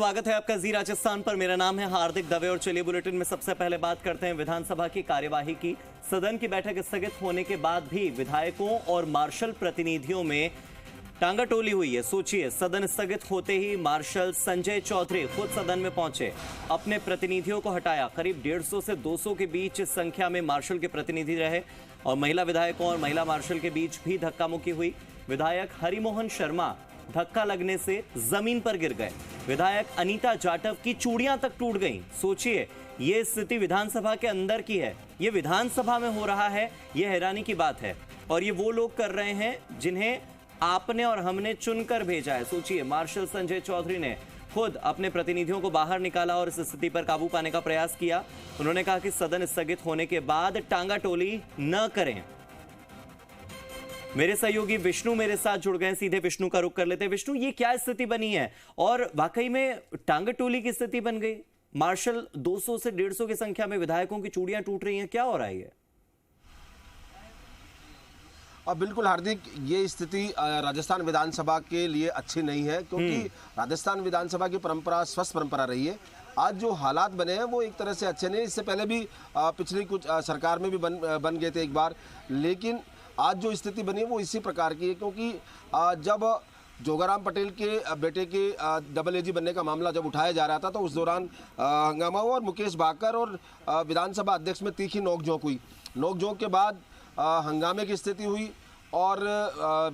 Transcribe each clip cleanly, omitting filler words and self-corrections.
स्वागत है आपका जी राजस्थान पर। मेरा नाम है हार्दिक दवे और चलिए बुलेटिन में सबसे पहले बात करते हैं विधानसभा की कार्यवाही की। सदन की बैठक स्थगित होने के बाद भी विधायकों और मार्शल प्रतिनिधियों में टांगाटोली हुई है। सोचिए, सदन स्थगित होते ही मार्शल संजय चौधरी खुद सदन में पहुंचे, अपने प्रतिनिधियों को हटाया। करीब 150 से 200 के बीच संख्या में मार्शल के प्रतिनिधि रहे और महिला विधायकों और महिला मार्शल के बीच भी धक्का मुक्की हुई। विधायक हरिमोहन शर्मा धक्का लगने से जमीन पर गिर गए। विधायक अनीता जाटव की चूड़ियां तक टूट गईं। सोचिए, ये स्थिति विधानसभा के अंदर की है, ये विधानसभा में हो रहा है, ये हैरानी की बात है। और ये वो लोग कर रहे हैं जिन्हें आपने और हमने चुनकर भेजा है। सोचिए, मार्शल संजय चौधरी ने खुद अपने प्रतिनिधियों को बाहर निकाला और इस स्थिति पर काबू पाने का प्रयास किया। उन्होंने कहा कि सदन स्थगित होने के बाद टांगाटोली न करें। मेरे सहयोगी विष्णु मेरे साथ जुड़ गए, सीधे विष्णु का रुख कर लेते हैं। विष्णु, ये क्या स्थिति बनी है और वाकई में टांगाटोली की स्थिति बन गई? मार्शल 200 से 150 की संख्या में विधायकों की चूड़ियां टूट रही हैं, क्या हो रहा है? बिल्कुल हार्दिक, ये स्थिति राजस्थान विधानसभा के लिए अच्छी नहीं है, क्योंकि राजस्थान विधानसभा की परंपरा स्वस्थ परंपरा रही है। आज जो हालात बने हैं वो एक तरह से अच्छे नहीं। इससे पहले भी पिछली कुछ सरकार में भी बन गए थे एक बार, लेकिन आज जो स्थिति बनी है वो इसी प्रकार की है, क्योंकि जब जोगाराम पटेल के बेटे के डबल एजी बनने का मामला जब उठाया जा रहा था तो उस दौरान हंगामा हुआ और मुकेश भाकर और विधानसभा अध्यक्ष में तीखी नोकझोंक हुई। नोकझोंक के बाद हंगामे की स्थिति हुई और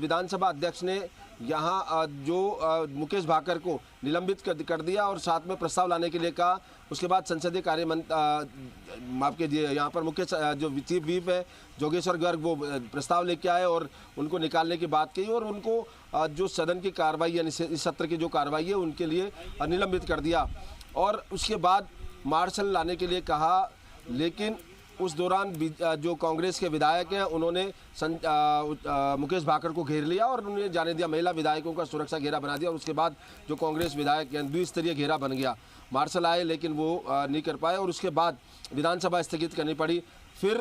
विधानसभा अध्यक्ष ने यहाँ जो मुकेश भाकर को निलंबित कर दिया और साथ में प्रस्ताव लाने के लिए कहा। उसके बाद संसदीय कार्य माफ कीजिए, यहाँ पर मुख्य जो चीफ व्हिप है जोगेश्वर गर्ग, वो प्रस्ताव लेके आए और उनको निकालने की बात कही और उनको जो सदन की कार्रवाई यानी इस सत्र की जो कार्रवाई है उनके लिए निलंबित कर दिया। और उसके बाद मार्शल लाने के लिए कहा, लेकिन उस दौरान जो कांग्रेस के विधायक हैं उन्होंने मुकेश भाकर को घेर लिया और उन्होंने जाने दिया। महिला विधायकों का सुरक्षा घेरा बना दिया और उसके बाद जो कांग्रेस विधायक द्विस्तरीय घेरा बन गया। मार्शल आए लेकिन वो नहीं कर पाए और उसके बाद विधानसभा स्थगित करनी पड़ी। फिर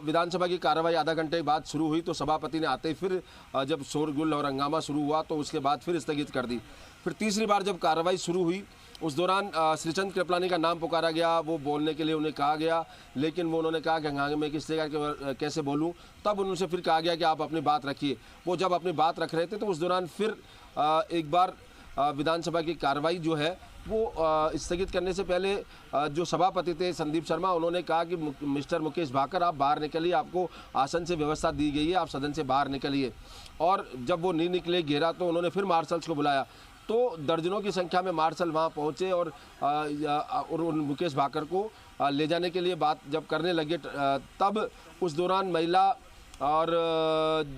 विधानसभा की कार्रवाई आधा घंटे बाद शुरू हुई तो सभापति ने आते ही फिर जब शोरगुल और हंगामा शुरू हुआ तो उसके बाद फिर स्थगित कर दी। फिर तीसरी बार जब कार्रवाई शुरू हुई उस दौरान श्रीचंद कृपलानी का नाम पुकारा गया, वो बोलने के लिए उन्हें कहा गया, लेकिन वो उन्होंने कहा कि हंगामे में किस तरह कैसे बोलूं। तब उनसे फिर कहा गया कि आप अपनी बात रखिए। वो जब अपनी बात रख रहे थे तो उस दौरान फिर एक बार विधानसभा की कार्रवाई जो है वो स्थगित करने से पहले जो सभापति थे संदीप शर्मा, उन्होंने कहा कि मिस्टर मुकेश भाकर आप बाहर निकलिए, आपको आसन से व्यवस्था दी गई है, आप सदन से बाहर निकलिए। और जब वो नहीं निकले घेरा तो उन्होंने फिर मार्शल्स को बुलाया तो दर्जनों की संख्या में मार्शल वहां पहुंचे और उन मुकेश भाकर को ले जाने के लिए बात जब करने लगे तब उस दौरान महिला और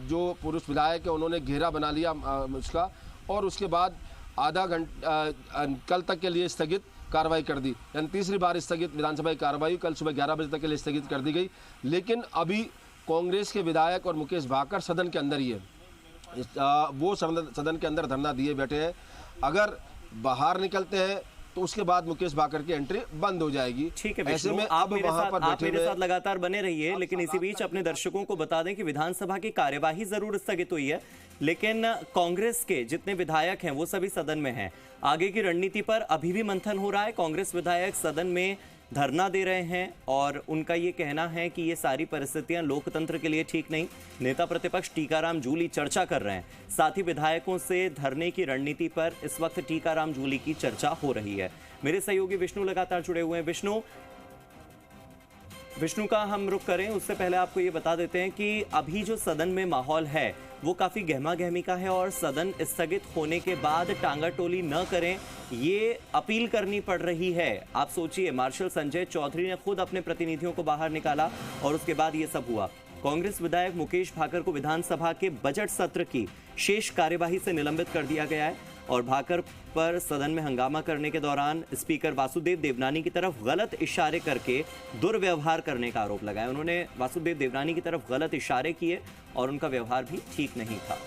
जो पुरुष विधायक है उन्होंने घेरा बना लिया उसका और उसके बाद आधा घंटा कल तक के लिए स्थगित कार्रवाई कर दी। यानी तीसरी बार स्थगित विधानसभा की कार्रवाई कल सुबह 11 बजे तक के लिए स्थगित कर दी गई। लेकिन अभी कांग्रेस के विधायक और मुकेश भाकर सदन के अंदर ही है, वो सदन के अंदर धरना दिए बैठे हैं। अगर बाहर निकलते हैं तो उसके बाद मुकेश भाकर की एंट्री बंद हो जाएगी। ठीक है, ऐसे में आप मेरे साथ लगातार बने रहिए, लेकिन इसी बीच अपने दर्शकों को बता दें कि विधानसभा की कार्यवाही जरूर स्थगित हुई है, लेकिन कांग्रेस के जितने विधायक हैं वो सभी सदन में हैं। आगे की रणनीति पर अभी भी मंथन हो रहा है। कांग्रेस विधायक सदन में धरना दे रहे हैं और उनका ये कहना है कि ये सारी परिस्थितियां लोकतंत्र के लिए ठीक नहीं। नेता प्रतिपक्ष टीकाराम जूली चर्चा कर रहे हैं। साथ ही विधायकों से धरने की रणनीति पर इस वक्त टीकाराम जूली की चर्चा हो रही है। मेरे सहयोगी विष्णु लगातार जुड़े हुए हैं। विष्णु का हम रुख करें उससे पहले आपको ये बता देते हैं कि अभी जो सदन में माहौल है वो काफी गहमा गहमी का है और सदन स्थगित होने के बाद टांगाटोली न करें ये अपील करनी पड़ रही है। आप सोचिए, मार्शल संजय चौधरी ने खुद अपने प्रतिनिधियों को बाहर निकाला और उसके बाद ये सब हुआ। कांग्रेस विधायक मुकेश भाकर को विधानसभा के बजट सत्र की शेष कार्यवाही से निलंबित कर दिया गया है और भाकर पर सदन में हंगामा करने के दौरान स्पीकर वासुदेव देवनानी की तरफ गलत इशारे करके दुर्व्यवहार करने का आरोप लगाया। उन्होंने वासुदेव देवनानी की तरफ गलत इशारे किए और उनका व्यवहार भी ठीक नहीं था।